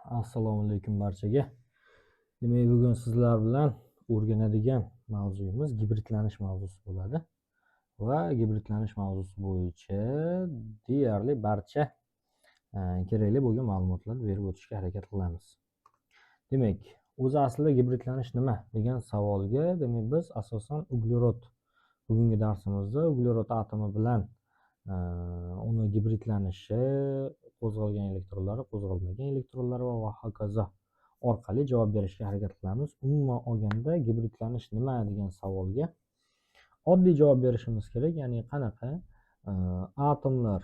Assalomu alaykum barchaga. Demak, bugun sizlar bilan o'rganadigan mavzuyimiz gibridlanish mavzusi bo'ladi va gibridlanish mavzusi bo'yicha deyarli barcha kerakli bo'lgan ma'lumotlarni berib o'tishga harakat qilamiz. Demak, o'zi aslida gibridlanish nima degan savolga biz asosan bugungi darsimizda uglerod atomi bilan uni gibridlanishi, qo'zg'algan elektronlari, qo'zg'almagan elektronlari va hokazo orqali javob berishga harakat qilamiz. Umuman olganda gibridlanish nima degan savolga oddiy javob berishimiz kerak. Ya'ni qanaqa atomlar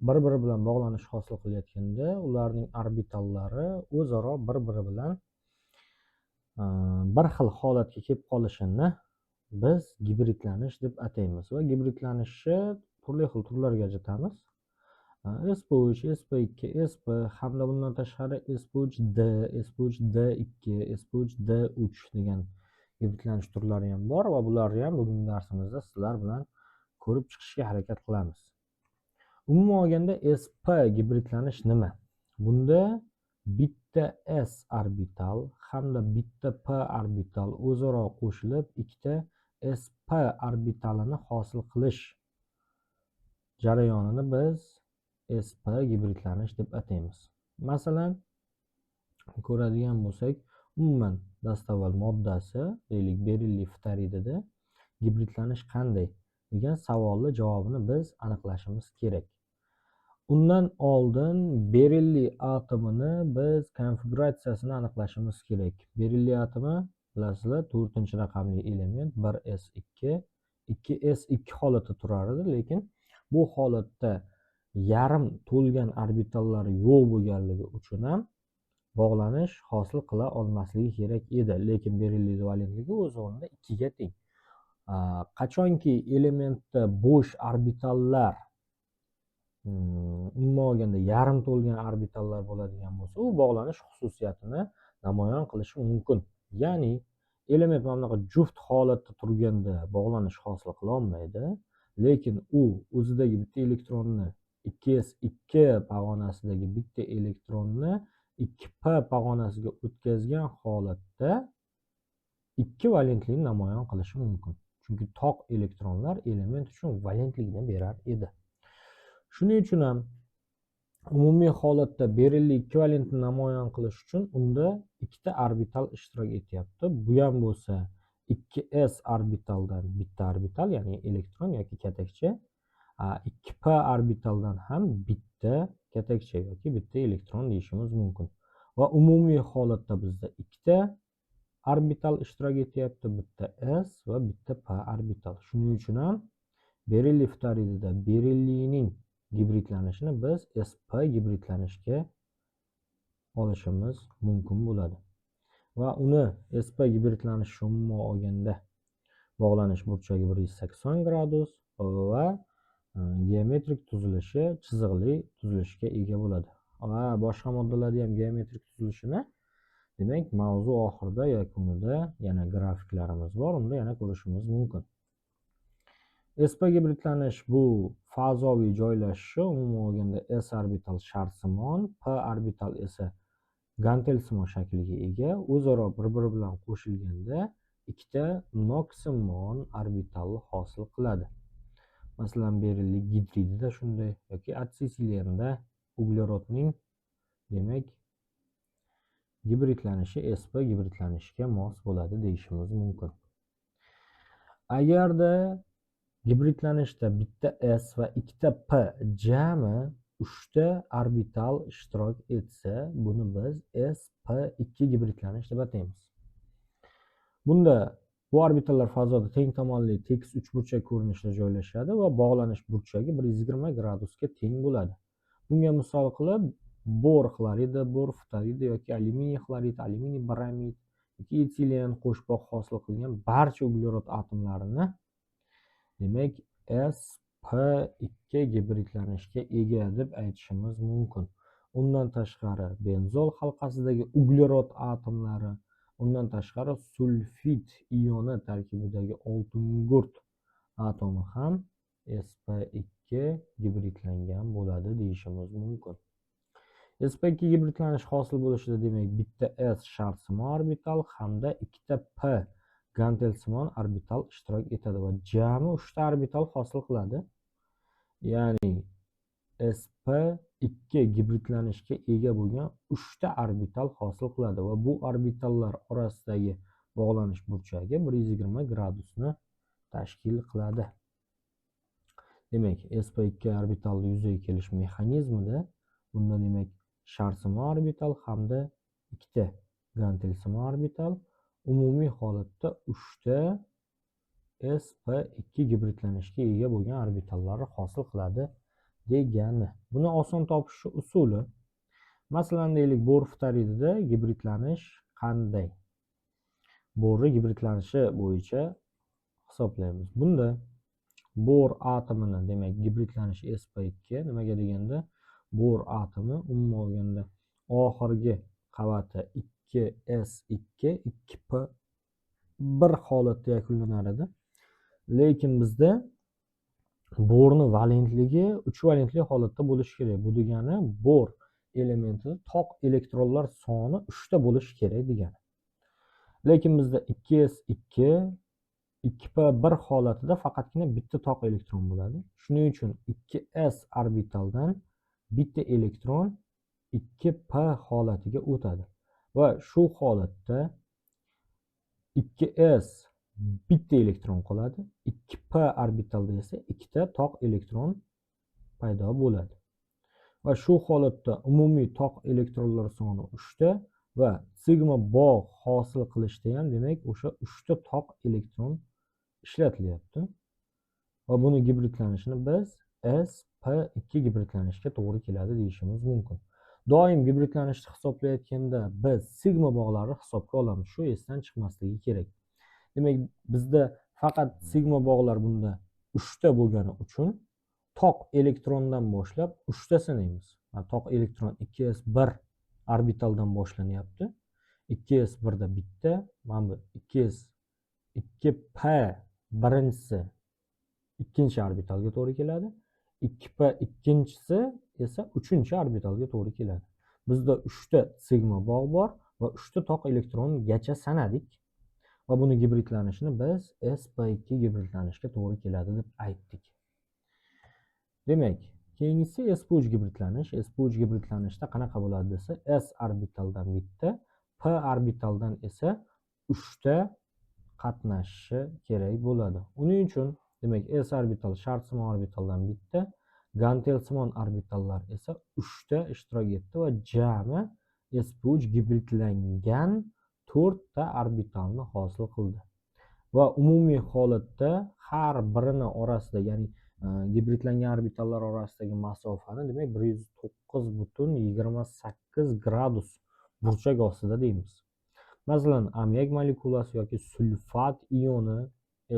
bir-biri bilan bog'lanish hosil qilayotganda ularning orbitallari o'zaro bir-biri bilan bir xil holatga kelib qolishini biz gibridlanish deb ataymiz va gibridlanishni turli xil turlarga ajratamiz. sp3, sp2, sp hamda bundan tashqari sp3d, sp3d2, sp3d3 degan gibridlanish turlari ham bor va bularni ham bugungi darsimizda sizlar bilan ko'rib chiqishga harakat qilamiz. Umuman olganda sp gibridlanish nima? Bunda bitta s orbital hamda bitta p orbital o'zaro qo'shilib ikkita sp orbitalini hosil qilish jarayonini biz sp gibridlanish deb ataymiz. Masalan, ko'radigan bo'lsak, umuman dastavval moddasi, deylik, berillий ftoridida gibridlanish qanday degan savolni javobini biz aniqlashimiz kerak. Undan oldin berillий atomini biz konfiguratsiyasini aniqlashimiz kerak. Berillий atomi bilasizlar 4-raqamli element 1s2, 2s2 holatda turar edi, lekin bu holatda yarim to'lgan orbitallari yo'q bo'lganligi uchun ham bog'lanish hosil qila olmasligi kerak edi. Lekin berillий valentligi o'z o'rnida 2 ga teng. Qachonki elementda bo'sh orbitallar umuman olganda yarim to'lgan orbitallar bo'ladigan bo'lsa, u bog'lanish xususiyatini namoyon qilishi mumkin. Ya'ni element mana bunaqa juft holatda turganda bog'lanish hosil qila olmaydi, lekin u o'zidagi bitta elektronni 2s2 pog'onasidagi bitta elektronni 2p pog'onasiga o'tkazgan holatda 2 valentlikni namoyon qilishi mumkin. Chunki toq elektronlar element uchun valentlikni berar edi. Shuning uchun ham umumiy holatda berillий ekvivalentni namoyon qilish uchun unda ikkita orbital ishtirok etyapti. Bu ham bo'lsa 2s orbitaldan bitta orbital, ya'ni elektron yoki katakcha, 2p orbitaldan ham bitta katakcha yoki bitta elektron deyishimiz mumkin. Va umumiy holatda bizda ikkita orbital ishtirok etyapti, bitta s va bitta p orbital. Shuning uchun ham berillий ftoridida berilliyning gibridlanishini biz sp gibridlanishga olishimiz mumkin bo'ladi. Va uni sp gibridlanishi umuman olganda bog'lanish burchagi 180 gradus va geometrik tuzilishi chiziqli tuzilishga ega bo'ladi. Va boshqa moddalarda ham geometrik tuzilishini demak mavzu oxirida yakunida yana grafiklarimiz bor, unda yana ko'rishimiz mumkin. sp gibridlanish bu fazoviy joylashishi umuman olganda s orbital sharsimon, p orbital esa gantelsimon shakliga ega. O'zaro bir-biri bilan qo'shilganda ikkita noksimon orbital hosil qiladi. Masalan, berillий gidridida shunday yoki atsetilenda uglerodning demak gibridlanishi sp gibridlanishga mos bo'ladi deyishimiz mumkin. Agarda gibridlanishda bitta s va ikkita p jami 3 ta orbital ishtirok etsa, buni biz sp2 gibridlanish deb ataymiz. Bunda bu orbitallar fazoda teng tomonli tekis uchburchak ko'rinishida joylashadi va bog'lanish burchagi 120 gradusga teng bo'ladi. Bunga misol qilib bor xloridi, bor ftoridi yoki alyuminiy xlorid, alyuminiy bramid yoki etilen qo'shboq hosil qilgan barcha uglerod atomlarini demak sp2 gibridlanishga ega deb aytishimiz mumkin. Undan tashqari benzol halqasidagi uglerod atomlari, undan tashqari sulfid ioni tarkibidagi oltingurt atomi ham sp2 gibridlangan bo'ladi deyishimiz mumkin. sp2 gibridlanish hosil bo'lishida demak bitta s shartsimon orbital hamda ikkita p gantelsimon orbital ishtirok etadi va jami 3 ta orbital hosil qiladi. Ya'ni sp2 gibridlanishga ega bo'lgan 3 ta orbital hosil qiladi va bu orbitallar orasidagi bog'lanish burchagi 120 gradusni tashkil qiladi. Demak, sp2 orbitalni yuzaga kelish mexanizmida bunda demak shartsimon orbital hamda ikkita gantelsimon orbital umumiy holatda 3 ta sp2 gibridlanishga ega bo'lgan orbitallarni hosil qiladi degani. Buni oson topish usuli. Masalan, deylik, bor fluoridida gibridlanish qanday? Borni gibridlanishi bo'yicha hisoblaymiz. Bunda bor atomini demak gibridlanish sp2 nimaga deganda bor atomi umuman olganda oxirgi qavati 2s2 2p1 holatda yakunlanar edi. Lekin bizda borni valentligi 3 valentli holatda bo'lishi kerak. Bu degani bor elementida toq elektronlar soni 3 ta bo'lishi kerak degani. Lekin bizda 2s2 2p1 holatida faqatgina bitta toq elektron bo'ladi. Shuning uchun 2s orbitaldan bitta elektron 2p holatiga o'tadi. Va shu holatda 2s bitta elektron qoladi. 2p orbitalda esa ikkita toq elektron paydo bo'ladi. Va shu holatda umumiy toq elektronlar soni 3 ta va sigma bog' hosil qilishda ham demak o'sha 3 ta toq elektron ishlatilyapti. Va buni gibridlanishini biz sp2 gibridlanishga to'g'ri keladi deyishimiz mumkin. Doim gibridlanishni hisoblayotganda biz sigma bog'larni hisobga olamiz. Shu esdan chiqmasligi kerak. Demak, bizda faqat sigma bog'lar bunda 3 ta bo'lgani uchun toq elektrondan boshlab 3 ta sanaymiz. Toq elektron 2s1 orbitaldan boshlanyapti. 2s1 da bitta, mana bu 2p birinchisi ikkinchi orbitalga to'g'ri keladi. 2p ikkinchisi esa 3-orbitalga to'g'ri keladi. Bizda 3 ta sigma bog' bor va 3 ta toq elektrongacha sanadik. Va buni gibridlanishini biz sp2 gibridlanishga to'g'ri keladi deb aytdik. Demak, keyingisi sp3 gibridlanish. sp3 gibridlanishda qanaqa bo'ladi desa, s orbitaldan bitta, p orbitaldan esa 3 ta qatnashishi kerak bo'ladi. Uning uchun demak s orbital shartsimon orbitaldan bitta, gantelsimon orbitallar esa 3 ta ishtirok etdi va jami sp3 gibridlangan 4 ta orbitalni hosil qildi. Va umumiy holatda har birini orasida, ya'ni gibridlangan orbitallar orasidagi masofani demak 109,28 gradus burchak ostida deymiz. Masalan, ammiak molekulasi yoki sulfat ioni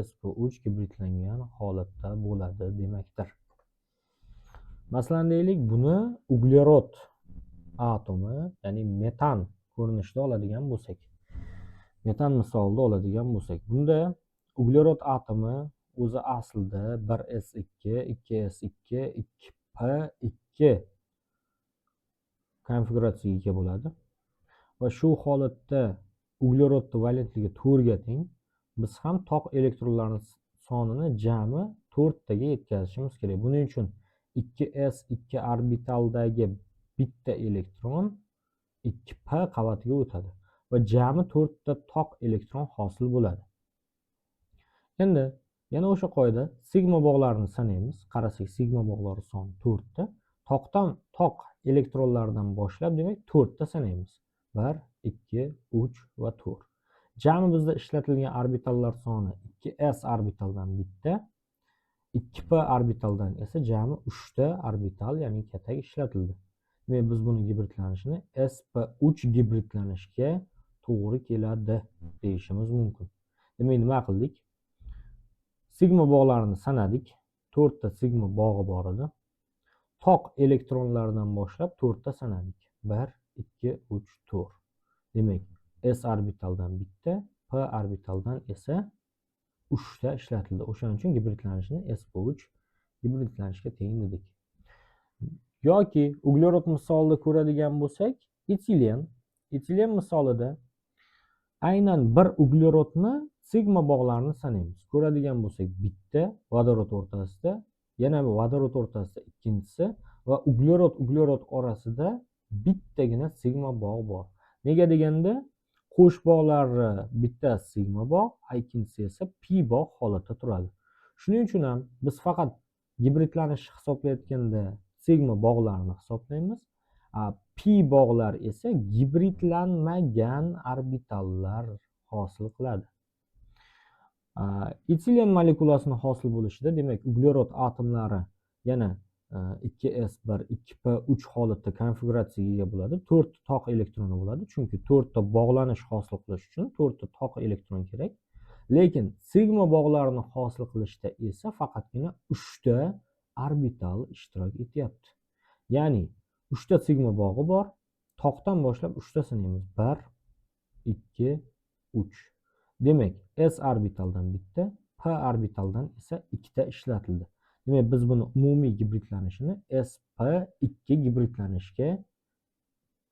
sp3 gibridlangan holatda bo'ladi demakdir. Masalan, deylik, buni uglerod atomi, ya'ni metan ko'rinishida oladigan bo'lsak, metan misolida oladigan bo'lsak, bunda uglerod atomi o'zi aslida 1s2, 2s2, 2p2 konfiguratsiyaga ega bo'ladi. Va shu holatda uglerodning valentligi 4 ga teng. Biz ham toq elektronlarning sonini jami 4 taga yetkazishimiz kerak. Buning uchun 2s2 orbitaldagi bitta elektron 2p qavatiga o'tadi va jami 4 ta toq elektron hosil bo'ladi. Endi yana o'sha qoida, sigma bog'larini sanaymiz. Qarasak, sigma bog'lari soni 4 ta. Toq elektronlardan boshlab demak 4 ta sanaymiz. 1, 2, 3 va 4. Jami bizda ishlatilgan orbitallar soni 2s orbitaldan bitta, 2p orbitaldan esa jami 3 ta orbital, ya'ni katak ishlatildi. Demak, biz buni gibridlanishini sp3 gibridlanishga to'g'ri keladi deyishimiz mumkin. Demak, nima qildik? Sigma bog'larini sanadik. 4 ta sigma bog'i bor edi. Toq elektronlardan boshlab 4 ta sanadik. 1, 2, 3, 4. Demak, s orbitaldan bitta, p orbitaldan esa 3 ta ishlatildi. O'shaning uchun gibridlanishini sp3 gibridlanishga teng dedik. Yoki uglerod misolida ko'radigan bo'lsak, etilen misolida aynan bir uglerodni sigma bog'larini sanaymiz. Ko'radigan bo'lsak, bitta vodorod o'rtasida, yana bir vodorod o'rtasida ikkinchisi va uglerod orasida bittagina sigma bog' bor. Nega deganda, qo'sh bog'lari bitta sigma bog', ikkinchisi esa pi bog' holatda turadi. Shuning uchun ham biz faqat gibridlanish hisoblayotganda sigma bog'larini hisoblaymiz. Pi bog'lar esa gibridlanmagan orbitallar hosil qiladi. Etilen molekulasini hosil bo'lishida, demak, uglerod atomlari yana 2s1, 2p3 holatda konfiguratsiyaga ega bo'ladi. 4 ta toq elektroni bo'ladi, chunki 4 ta bog'lanish hosil qilish uchun 4 ta toq elektron kerak. Lekin sigma bog'larini hosil qilishda esa faqatgina 3 ta orbital ishtirok etyapti. Ya'ni 3 ta sigma bog'i bor. Toqdan boshlab 3 ta sanaymiz. 1, 2, 3. Demak, s orbitaldan bitta, p orbitaldan esa 2 ta ishlatildi. Demak, biz buni umumiy gibridlanishini sp2 gibridlanishga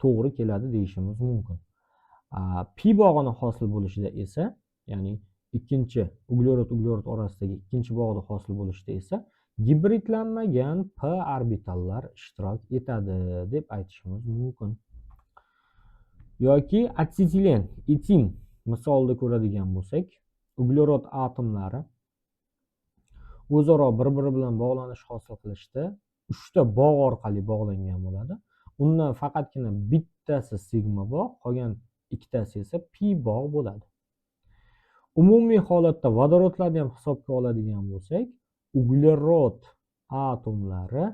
to'g'ri keladi deyishimiz mumkin. Pi bog'ini hosil bo'lishida esa, ya'ni ikkinchi uglerod orasidagi ikkinchi bog'da hosil bo'lishida esa gibridlanmagan p orbitallar ishtirok etadi deb aytishimiz mumkin. Yoki atsetilen, etin misolida ko'radigan bo'lsak, uglerod atomlari o'zaro bir-biri bilan bog'lanish hosil qilishda 3 ta bog' orqali bog'langan bo'ladi. Undan faqatgina bittasi sigma bog', qolgan ikkitasi esa pi bog' bo'ladi. Umumiy holatda vodorodlarni ham hisobga oladigan bo'lsak, uglerod atomlari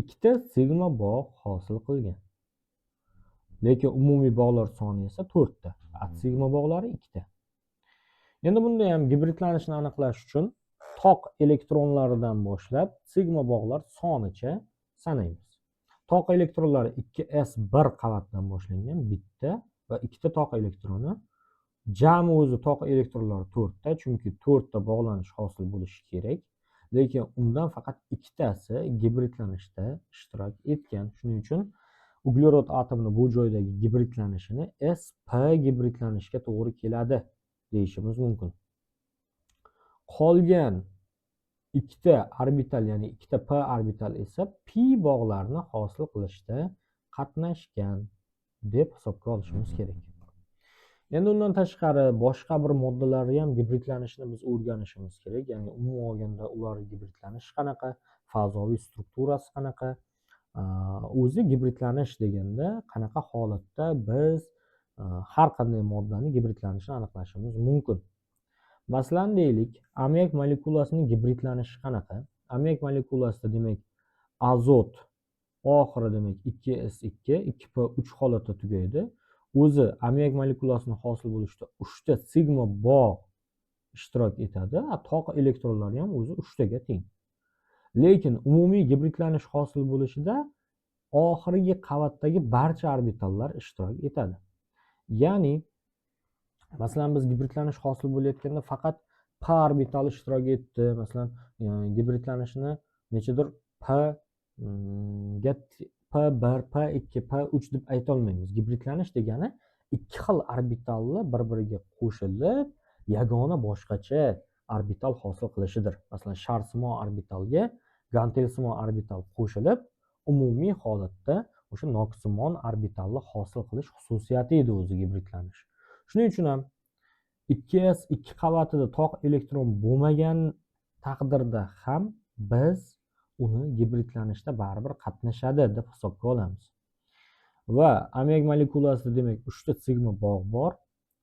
2 ta sigma bog' hosil qilgan. Lekin umumiy bog'lar soni esa 4 ta. Sigma bog'lari 2 ta. Endi bunda ham gibridlanishni aniqlash uchun toq elektronlaridan boshlab sigma bog'lar sonicha sanaymiz. Toq elektronlari 2s1 qavatdan boshlangan, bitta va 2 ta toq elektroni. Jami o'zi toq elektronlari 4 ta, chunki 4 ta bog'lanish hosil bo'lishi kerak. Lekin undan faqat 2 tasi gibridlanishda ishtirok etgan. Shuning uchun uglerod atomini bu joydagi gibridlanishini sp gibridlanishga to'g'ri keladi deyishimiz mumkin. Qolgan 2 ta orbital, ya'ni 2 ta p orbital esa pi bog'larni hosil qilishda qatnashgan deb hisobga olishimiz kerak. Endi undan tashqari boshqa bir moddalarni ham gibridlanishini biz o'rganishimiz kerak. Ya'ni umuman olganda ular gibridlanishi qanaqa, fazoviy strukturasi qanaqa, o'zi gibridlanish deganda qanaqa holatda biz har qanday moddani gibridlanishini aniqlashimiz mumkin. Masalan, deylik, amonyak molekulasining gibridlanishi qanaqa? Amonyak molekulasida demak azot oxiri demak 2s2, 2p3 holatda tugaydi. O'zi amonyak molekulasini hosil bo'lishda 3 ta sigma bog' ishtirok etadi. Toq elektronlari ham o'zi 3 taga teng. Lekin umumiy gibridlanish hosil bo'lishida oxirgi qavatdagi barcha orbitallar ishtirok etadi. Ya'ni masalan, biz gibridlanish hosil bo'layotganda faqat p orbital ishtirok etdi. Masalan, gibridlanishni nechadir p1, p2, p3 deb ayta olmaymiz. Gibridlanish degani ikki xil orbitalni bir-biriga qo'shilib yagona boshqacha orbital hosil qilishidir. Masalan, sharsimon orbitalga gantelsimon orbital qo'shilib umumiy holatda o'sha noksimon orbitalni hosil qilish xususiyati edi o'zi gibridlanish. Shuning uchun ham 2s2 qavatida toq elektron bo'lmagan taqdirda ham biz uni gibridlanishda baribir qatnashadi deb hisobga olamiz. Va amonyak molekulasida demak 3 ta sigma bog' bor.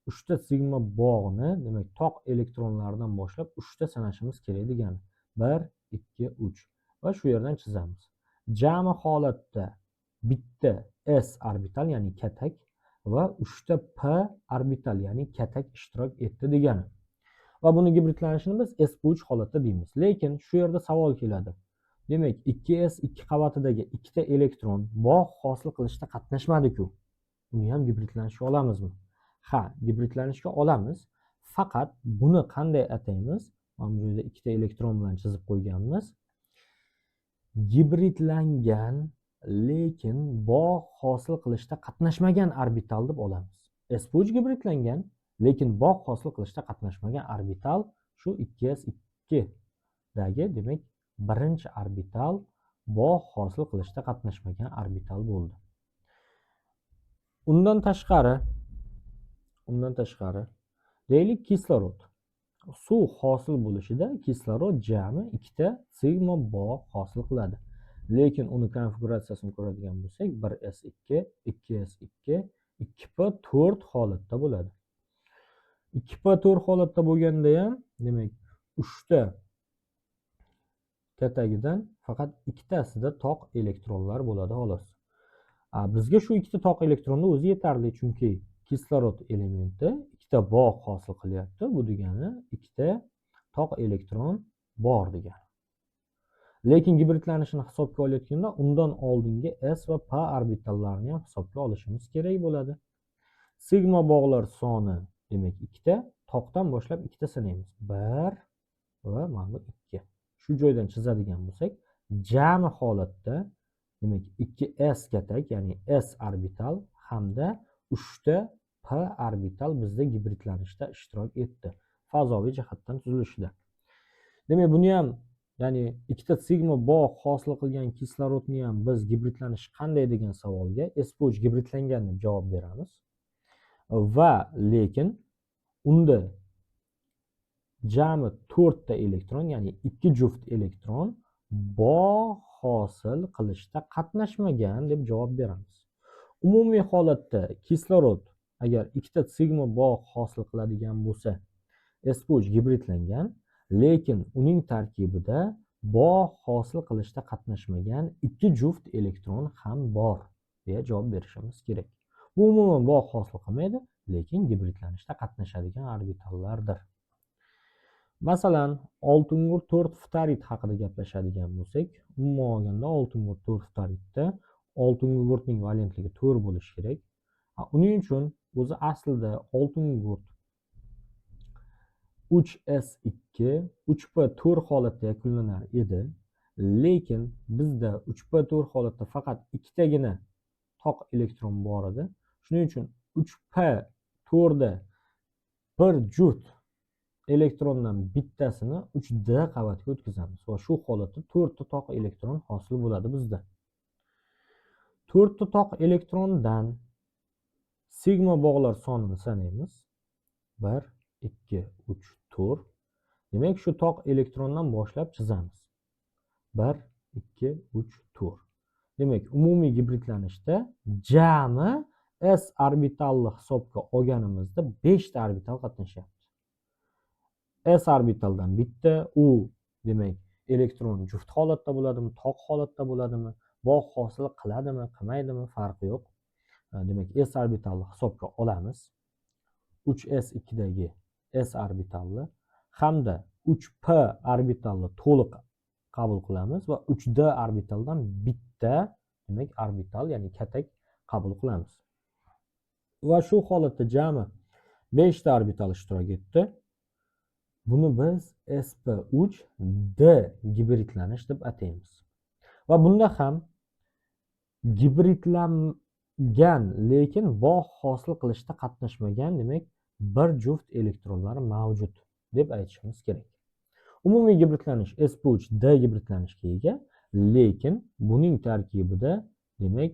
3 ta sigma bog'ni demak toq elektronlaridan boshlab 3 ta sanashimiz kerak degani. 1, 2, 3 va shu yerdan chizamiz. Jami holatda bitta s orbital, ya'ni katak va 3 ta p orbital, ya'ni katak ishtirok etdi degani. Va buni gibridlanishini biz sp3 holatda deymiz. Lekin shu yerda savol keladi. Demak, 2s2 qavatidagi 2 ta elektron bog' hosil qilishda qatnashmadi-ku. Uni ham gibridlanishga olamizmi? Ha, gibridlanishga olamiz. Faqat buni qanday ataymiz? Mana bu yerda 2 ta elektron bilan chizib qo'yganmiz. gibridlangan lekin bog' hosil qilishda qatnashmagan orbital deb olamiz. sp3 gibridlangan lekin bog' hosil qilishda qatnashmagan orbital shu 2s2 dagi, demak, birinchi orbital bog' hosil qilishda qatnashmagan orbital bo'ldi. Undan tashqari deylik, kislorod. Suv hosil bo'lishida kislorod jami 2 sigma bog' hosil qiladi. Lekin uni konfiguratsiyasini ko'radigan bo'lsak, 1s2, 2s2, 2p4 holatda bo'ladi. 2p4 holatda bo'lganda ham, demak, 3 ta katagidan faqat 2 tasida toq elektronlar bo'ladi xolos. Bizga shu 2 ta toq elektronning o'zi yetarli, chunki kislorod elementi 2 ta bog' hosil qilyapti. Bu degani 2 ta toq elektron bor degani. Lekin gibridlanishini hisobga olayotganda undan oldingi s va p orbitallarini ham hisobga olishimiz kerak bo'ladi. Sigma bog'lar soni, demak, 2 ta, toqdan boshlab 2 ta sanaymiz. 1 va mana bu 2. Shu joydan chizadigan bo'lsak, jami holatda, demak, 2s katak, ya'ni s orbital hamda 3 ta p orbital bizda gibridlanishda ishtirok etdi. Fazoviy jihatdan tuzilishida. Demak, buni ham, ya'ni 2 ta sigma bog' hosil qilgan kislorodni ham biz gibridlanishi qanday degan savolga sp3 gibridlangan deb javob beramiz. Va lekin unda jami 4 ta elektron, ya'ni 2 juft elektron bog' hosil qilishda qatnashmagan deb javob beramiz. Umumiy holatda kislorod agar 2 ta sigma bog' hosil qiladigan bo'lsa, sp3 gibridlangan, lekin uning tarkibida bog' hosil qilishda qatnashmagan 2 juft elektron ham bor deya javob berishimiz kerak. Bu umuman bog' hosil qilmaydi, lekin gibridlanishda qatnashadigan orbitallardir. Masalan, olting'ur 4 ftarid haqida gaplashadigan bo'lsak, umuman olganda olting'ur 4 ftaridda olting'urtning valentligi 4 bo'lishi kerak. Uning uchun o'zi aslida olting'ur 3s2, 3p4 holatda yakunlanar edi. Lekin bizda 3p4 holatda faqat 2 tagina toq elektron bor edi. Shuning uchun 3p4da bir juft elektrondan bittasini 3d qavatga o'tkazamiz va shu holatda 4 ta toq elektron hosil bo'ladi bizda. 4 ta toq elektrondan sigma bog'lar sonini sanaymiz. 1, 2, 3, 4. Demak, shu toq elektrondan boshlab chizamiz. 1, 2, 3, 4. Demak, umumiy gibridlanishda jami s orbitalni hisobga olganimizda 5 ta orbital qatnashyapti. S orbitaldan bitta, u demak elektron juft holatda bo'ladimi, toq holatda bo'ladimi, bog' hosil qiladimi, qilmaydimi, farqi yo'q. Demak, s orbitalni hisobga olamiz. 3s2 dagi s orbitalni hamda 3p orbitalni to'liq qabul qilamiz va 3d orbitaldan bitta, demak, orbital, ya'ni katak qabul qilamiz. Va shu holatda jami 5 ta orbital ishtirok etdi. Buni biz sp3d gibridlanish deb ataymiz. Va bunda ham gibridlangan lekin bog' hosil qilishda qatnashmagan, demak, bir juft elektronlar mavjud deb aytishimiz kerak. Umumiy gibridlanish sp3d gibridlanishga ega, lekin buning tarkibida, demak,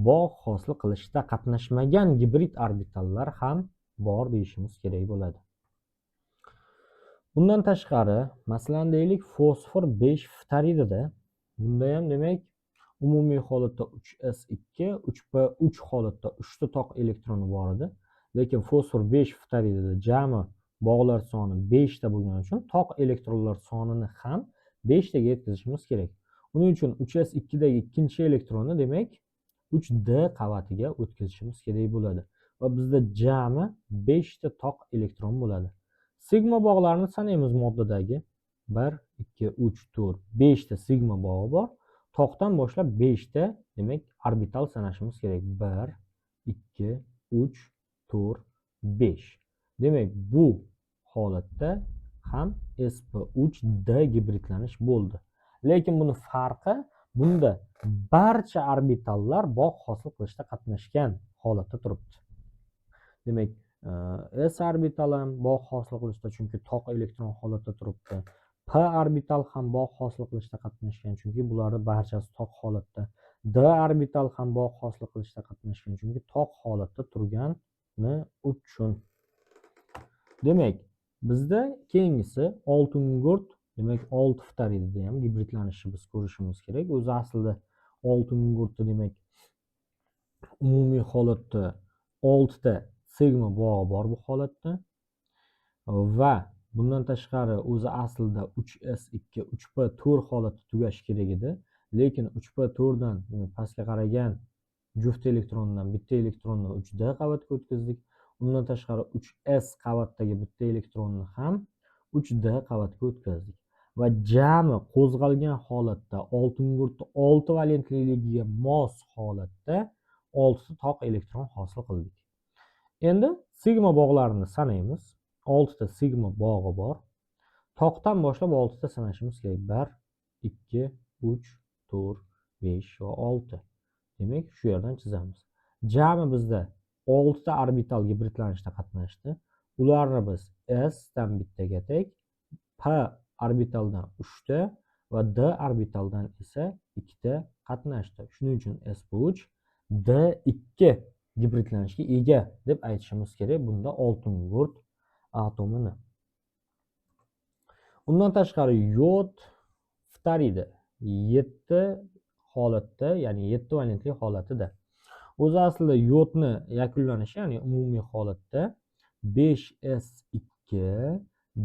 bog' hosil qilishda qatnashmagan gibrid orbitallar ham bor deyishimiz kerak bo'ladi. Bundan tashqari, masalan, deylik, fosfor 5 ftaridida, bunda ham, demak, umumiy holatda 3s2, 3p3 holatda 3 ta toq elektroni bor edi. Lekin fosfor 5 ftaridida jami bog'lar soni 5 ta bo'lgani uchun toq elektronlar sonini ham 5 taga yetkazishimiz kerak. Uning uchun 3s2 dagi ikkinchi elektronni, demak, 3d qavatiga o'tkazishimiz kerak bo'ladi. Va bizda jami 5 ta toq elektron bo'ladi. Sigma bog'larni sanaymiz moddadagi. 1, 2, 3, 4, 5 ta sigma bog'i bor. Toqdan boshlab 5 ta, demak, orbital sanashimiz kerak. 1, 2, 3, 4, 5. Demak, bu holatda ham sp3d gibridlanish bo'ldi. Lekin buni farqi Bunda barcha orbitallar bog' hosil qilishda qatnashgan holatda turibdi. Demak, s orbital ham bog' hosil qilishda, chunki toq elektron holatda turibdi. P orbital ham bog' hosil qilishda qatnashgan, chunki bularning barchasi toq holatda. D orbital ham bog' hosil qilishda qatnashgan, chunki toq holatda turgani uchun. Demak, bizda keyingisi oltingurt, demak 6 ftaridida ham gibridlanishni biz ko'rishimiz kerak. O'zi aslida oltingurtda demak umumiy holatda 6 ta sigma bog'i bor bu holatda. Va bundan tashqari o'zi aslida 3s2, 3p4 holatda tugashi kerak edi. Lekin 3p4 dan pastga qaragan juft elektrondan bitta elektronni 3d qavatga o'tkazdik. Undan tashqari 3s qavatdagi bitta elektronni ham 3d qavatga o'tkazdik. Va jami qo'zg'algan holatda oltingurt 6 valentliligiga mos holatda 6 ta toq elektron hosil qildik. Endi sigma bog'larini sanaymiz. 6 ta sigma bog'i bor. Toqdan boshlab 6 ta sanashimiz kerak. 1, 2, 3, 4, 5 va 6. Demak, shu yerdan chizamiz. Jami bizda 6 ta orbital gibridlanishda qatnashdi. Ularni biz s dan bittaga teng, p orbitaldan 3 ta va d orbitaldan esa 2 ta qatnashdi. Shuning uchun sp3 d2 gibridlanishga ega deb aytishimiz kerak bunda oltingurt atomini. Undan tashqari yod ftaridi 7 holatda, ya'ni 7 valentli holatida. O'zi aslida yodni yakunlanishi, ya'ni umumiy holatda 5s2,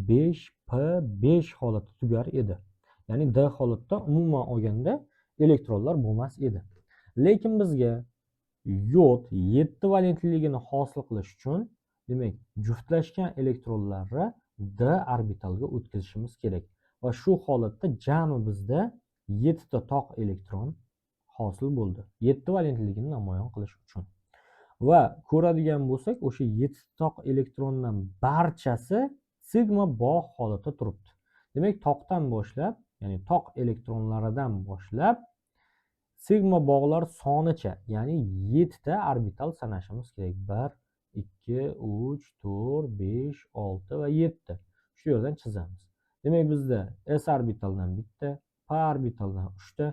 5p5 holatda tugar edi. Ya'ni d holatda umuman olganda elektronlar bo'lmas edi. Lekin bizga yod 7 valentliligini hosil qilish uchun, demak, juftlashgan elektronlarni d orbitalga o'tkazishimiz kerak. Va shu holatda jami bizda 7 ta toq elektron hosil bo'ldi. 7 valentliligini namoyon qilish uchun. Va ko'radigan bo'lsak, o'sha 7 toq elektrondan barchasi sigma bog' holatda turibdi. Demak, toqdan boshlab, ya'ni toq elektronlaridan boshlab sigma bog'lar sonicha, ya'ni 7 ta orbital sanashimiz kerak. 1, 2, 3, 4, 5, 6 va 7. Shu yerdan chizamiz. Demak, bizda s orbitaldan bitta, p orbitaldan 3 ta,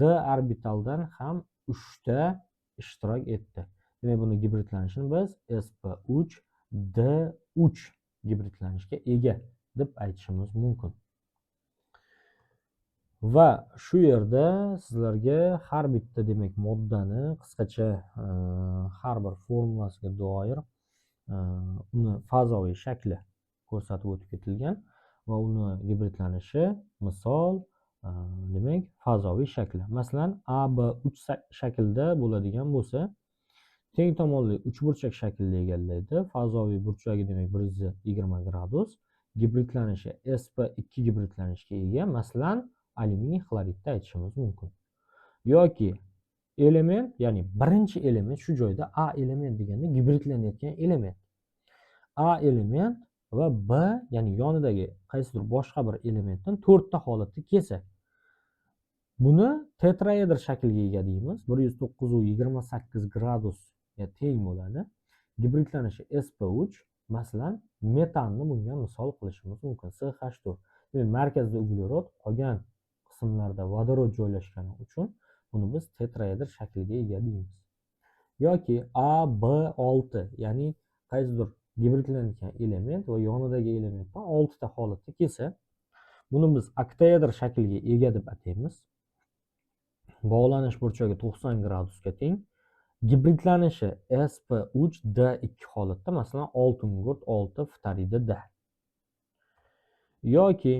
d orbitaldan ham 3 ta ishtirok etdi. Demak, buni gibridlanishini biz sp3 d3 gibridlanishga ega deb aytishimiz mumkin. Va shu yerda sizlarga har bitta demak moddani qisqacha har bir formulasiga doir uni fazoviy shakli ko'rsatib o'tib ketilgan va uni gibridlanishi misol demak fazoviy shakli. Masalan, AB3 shaklda bo'ladigan bo'lsa, teng tomonli uchburchak shaklni egallaydi. Fazoviy burchagi demak 120 gradus. Gibridlanishi sp2 gibridlanishga ega. Masalan, alyuminiy xloridda aytishimiz mumkin. Yoki element, ya'ni birinchi element shu joyda A element deganda gibridlanayotgan element. A element va B, ya'ni yonidagi qaysidir boshqa bir elementdan 4 ta holatda kelsa, buni tetraedr shakliga ega deymiz. 109.28 gradusga teng bo'ladi. Gibridlanishi sp3, masalan, metanni bunga misol qilishimiz mumkin. CH4. Demak, markazda uglerod, qolgan qismlarda vodorod joylashgani uchun buni biz tetraedr shakliga ega deymiz. Yoki AB6, ya'ni qaysidir gibridlangan element va yonidagi elementdan 6 ta holatda kelsa, buni biz oktaedr shakliga ega deb ataymiz. Bog'lanish burchagi 90 gradusga teng. Gibridlanishi sp3 d2 holatda, masalan, oltingurt 6 ftaridida. Yoki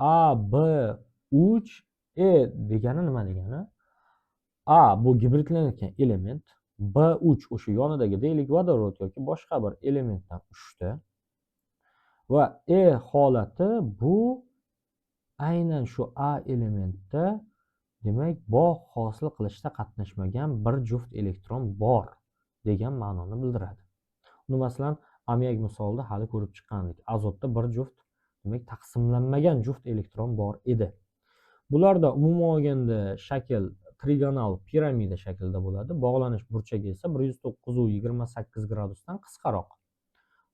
AB3E degani nima degani? A bu gibridlanayotgan element, B3 o'sha yonidagi deylik vodorod yoki boshqa bir elementdan 3 ta va E holati bu aynan shu A elementda demak bog' hosil qilishda qatnashmagan bir juft elektron bor degan ma'noni bildiradi. Uni masalan ammiak misolida hali ko'rib chiqqandik. Azotda bir juft demak taqsimlanmagan juft elektron bor edi. Bularda umuman olganda shakl trigonal piramida shaklida bo'ladi. Bog'lanish burchagi esa 109,28 gradusdan qisqaroq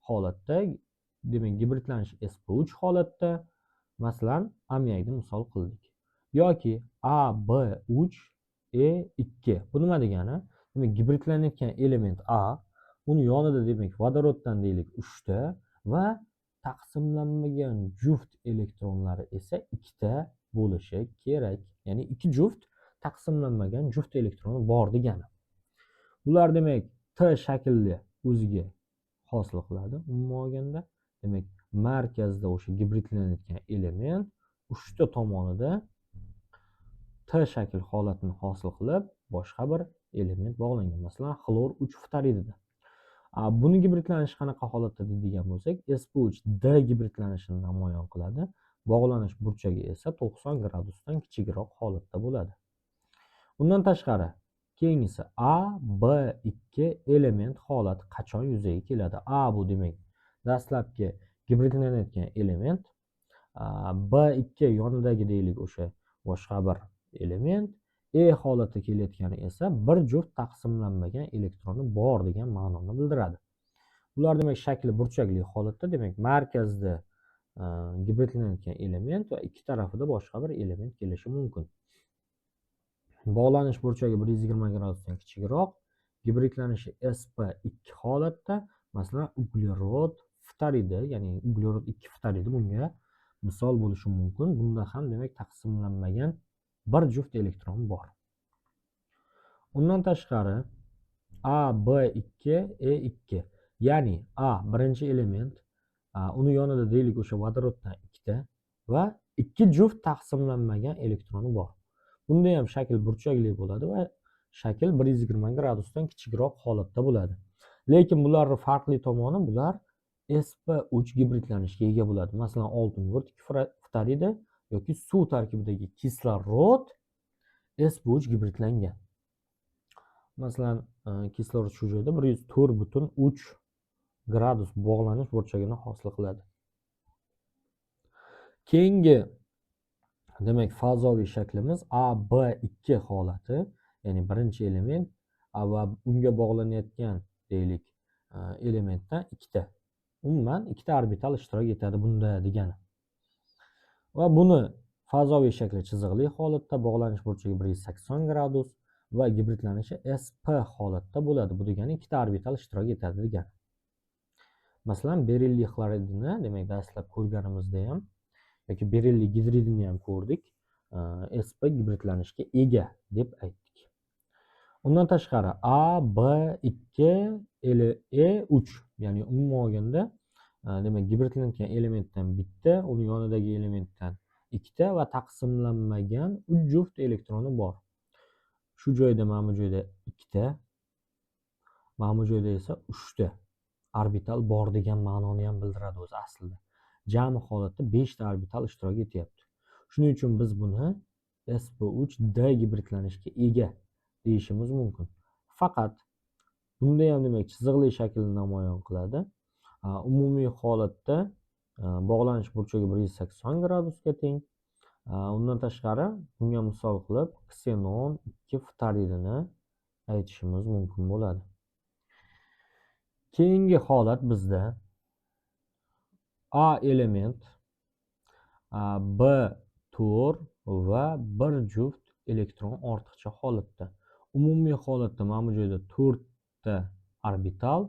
holatda. Demak, gibridlanish sp3 holatda, masalan, ammiyakni misol qildik. Yoki AB3 E2. Bu nima degani? Demak, gibridlanayotgan element A, uni yonida demak vodoroddan deylik 3 ta va taqsimlanmagan juft elektronlari esa 2 ta bo'lishi kerak. Ya'ni 2 juft taqsimlanmagan juft elektroni bor degani. Bular demak T shaklli o'ziga hosil qiladi umuman olganda. Demak, markazda o'sha gibridlanayotgan element 3 ta tomonida T shakl holatini hosil qilib, boshqa bir element bog'langan. Masalan, xlor 3 ftaridida. Buni gibridlanishi qanaqa holatda deydigan bo'lsak, sp3D gibridlanishini namoyon qiladi. Bog'lanish burchagi esa 90 gradusdan kichikroq holatda bo'ladi. Undan tashqari, keyingisi AB2 element holati qachon yuzaga keladi? A bu demak dastlabki gibridlanayotgan element, B2 yonidagi deylik o'sha boshqa bir element, E holatga kelayotgani esa bir juft taqsimlanmagan elektroni bor degan ma'noni bildiradi. Bular demak shakli burchakli holatda, demak markazda gibridlanayotgan element va ikki tarafida boshqa bir element kelishi mumkin. Bog'lanish burchagi 120 gradusdan kichikroq, gibridlanishi sp2 holatda, masalan, uglerod ftaridi, ya'ni uglerod 2 ftaridi bunga misol bo'lishi mumkin. Bunda ham demak taqsimlanmagan bir juft elektron bor. Undan tashqari AB2E2, ya'ni A birinchi element, uni yonida deylik o'sha vodoroddan 2 ta va 2 juft taqsimlanmagan elektroni bor. Bunda ham shakl burchakli bo'ladi va shakl 120 gradusdan kichikroq holatda bo'ladi. Lekin bularning farqli tomoni, bular sp3 gibridlanishga ega bo'ladi. Masalan, oltin gurt 2 ftaridi yoki suv tarkibidagi kislorod sp3 gibridlangan. Masalan, kislorod shu joyda 104,3 gradus bog'lanish burchagini hosil qiladi. Keyingi demak fazoviy shaklimiz AB2 holati, ya'ni birinchi element va unga bog'lanayotgan deylik elementdan 2 ta. Umuman 2 ta orbital ishtirok etadi bunda degani. Va buni fazoviy shakli chiziqli holatda, bog'lanish burchagi 180 gradus va gibridlanishi sp holatda bo'ladi. Bu degani 2 ta orbital ishtirok etadi degani. Masalan, berilliy xloridini demak dastlab ko'rganimizda ham yoki berilliy gidridini ham ko'rdik. sp gibridlanishga ega deb aytdik. Undan tashqari AB2E3, ya'ni umuman olganda demak gibridlangan elementdan bitta, uni yonidagi elementdan 2 ta va taqsimlanmagan 3 juft elektroni bor. Shu joyda, mana bu joyda 2 ta, mana bu joyda esa 3 ta orbital bor degan ma'noni ham bildiradi o'zi aslida. Jami holatda 5 ta orbital ishtirok etyapti. Shuning uchun biz buni sp3D gibridlanishga ega deyishimiz mumkin. Faqat bunda ham demak chiziqli shaklni namoyon qiladi. Umumiy holatda bog'lanish burchagi 180 gradusga teng. Undan tashqari bunga misol qilib ksenon 2 ftaridini aytishimiz mumkin bo'ladi. Keyingi holat bizda A element, B4 va bir juft elektron ortiqcha holatda. Umumiy holatda mana bu joyda 4 ta orbital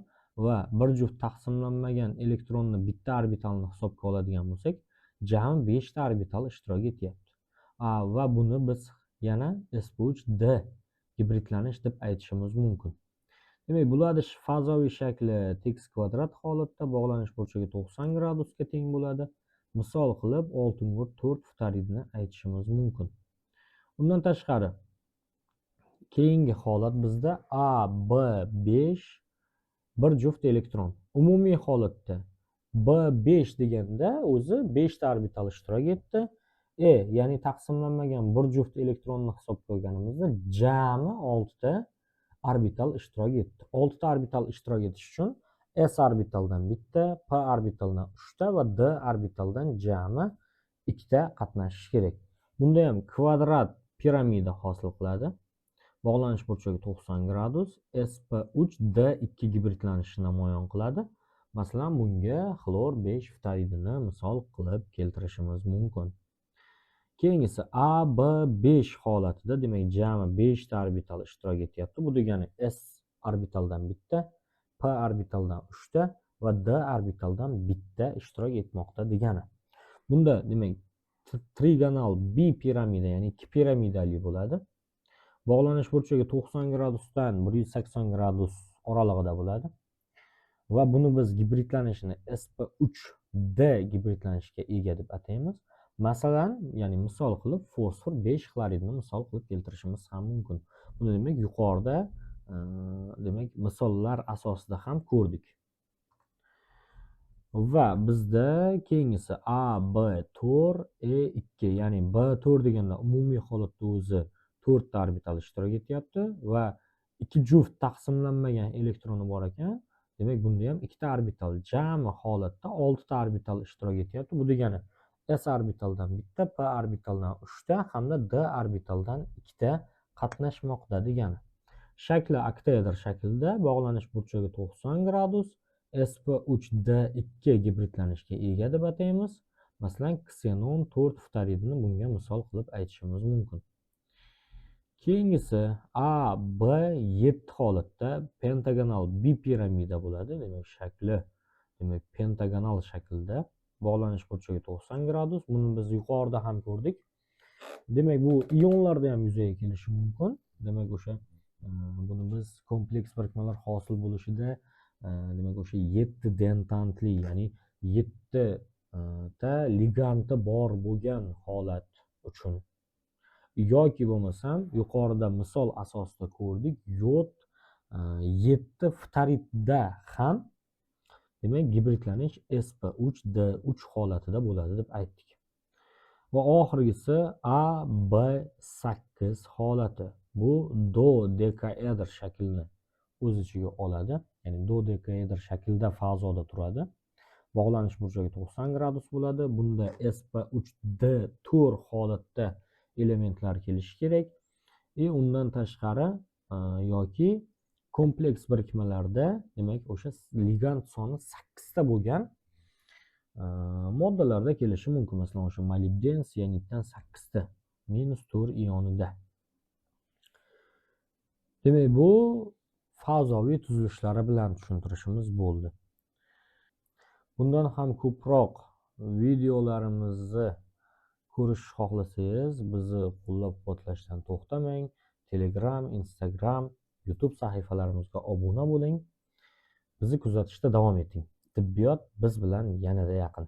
va bir juft taqsimlanmagan elektronni bitta orbitalni hisobga oladigan bo'lsak, jami 5 ta orbital ishtirok etyapti. Va buni biz yana sp3D gibridlanish deb aytishimiz mumkin. Demak, bularning fazoviy shakli x kvadrat holatda, bog'lanish burchagi 90 gradusga teng bo'ladi. Misol qilib oltin gurt 4 ftaridini aytishimiz mumkin. Undan tashqari keyingi holat bizda AB5 bir juft elektron. Umumiy holatda B5 deganda o'zi 5 ta orbital ishtirok etdi. Ya'ni taqsimlanmagan bir juft elektronni hisobga olganimizda jami 6 ta orbital ishtirok etdi. 6 ta orbital ishtirok etish uchun s orbitaldan bitta, p orbitaldan 3 ta va d orbitaldan jami 2 ta qatnashishi kerak. Bunda ham kvadrat piramida hosil qiladi. Bog'lanish burchagi 90 gradus, sp3d2 gibridlanishini namoyon qiladi. Masalan, bunga xlor 5 ftaridini misol qilib keltirishimiz mumkin. Keyingisi AB5 holatida, demak, jami 5 ta orbital ishtirok etyapti. Bu degani s orbitaldan bitta, p orbitaldan 3 ta va d orbitaldan bitta ishtirok etmoqda degani. Bunda demak trigonal bipiramida, ya'ni ikki piramidali bo'ladi. Bog'lanish burchagi 90 gradusdan 180 gradus oralig'ida bo'ladi. Va buni biz gibridlanishini sp3d gibridlanishga ega deb ataymiz. Masalan, ya'ni misol qilib fosfor 5 xloridni misol qilib keltirishimiz ham mumkin. Buni demak yuqorida demak misollar asosida ham ko'rdik. Va bizda keyingisi AB4E2, ya'ni B4 deganda umumiy holatda o'zi 4 ta orbital ishtirok etyapti va ikki juft taqsimlanmagan elektroni bor ekan. Demak, bunda ham ikkita orbital, jami holatda 6 ta orbital ishtirok etyapti. Bu degani s orbitaldan bitta, p orbitaldan 3 ta hamda d orbitaldan 2 ta qatnashmoqda degani. Shakli oktaedr shaklda, bog'lanish burchagi 90 gradus, sp3d2 gibridlanishga ega deb ataymiz. Masalan, ksenon 4 ftaridini bunga misol qilib aytishimiz mumkin. Keyingisi AB7 holatda pentagonal bipiramida bo'ladi. Demak, shakli demak pentagonal shaklda, bog'lanish burchagi 90 gradus. Buni biz yuqorida ham ko'rdik. Demak, bu ionlarda ham yuzaga kelishi mumkin. Demak, o'sha buni biz kompleks birikmalar hosil bo'lishida demak o'sha 7 dentantli, ya'ni 7 ta liganti bor bo'lgan holat uchun yoki bo'lmasam yuqorida misol asosida ko'rdik, yod 7 ftaridda ham demak gibridlanish sp3d3 holatida bo'ladi deb aytdik. Va oxirgisi AB8 holati. Bu dodekaedr shaklni o'z ichiga oladi. Ya'ni dodekaedr shaklda fazoda turadi. Bog'lanish burchagi 90 gradus bo'ladi. Bunda sp3d4 holatda elementlar kelishi kerak. Undan tashqari yoki kompleks birikmalarda demak o'sha ligand soni 8 ta bo'lgan moddalarda kelishi mumkin. Masalan, o'sha molibden siyaniddan 8 ta -4 ionida. Demak, bu fazoviy tuzilishlari bilan tushuntirishimiz bo'ldi. Bundan ham ko'proq videolarimizni ko'rish xohlasangiz, bizni qo'llab-quvvatlashdan to'xtamang. Telegram, Instagram, YouTube sahifalarimizga obuna bo'ling. Bizni kuzatishda davom eting. Tibbiyot biz bilan yanada yaqin.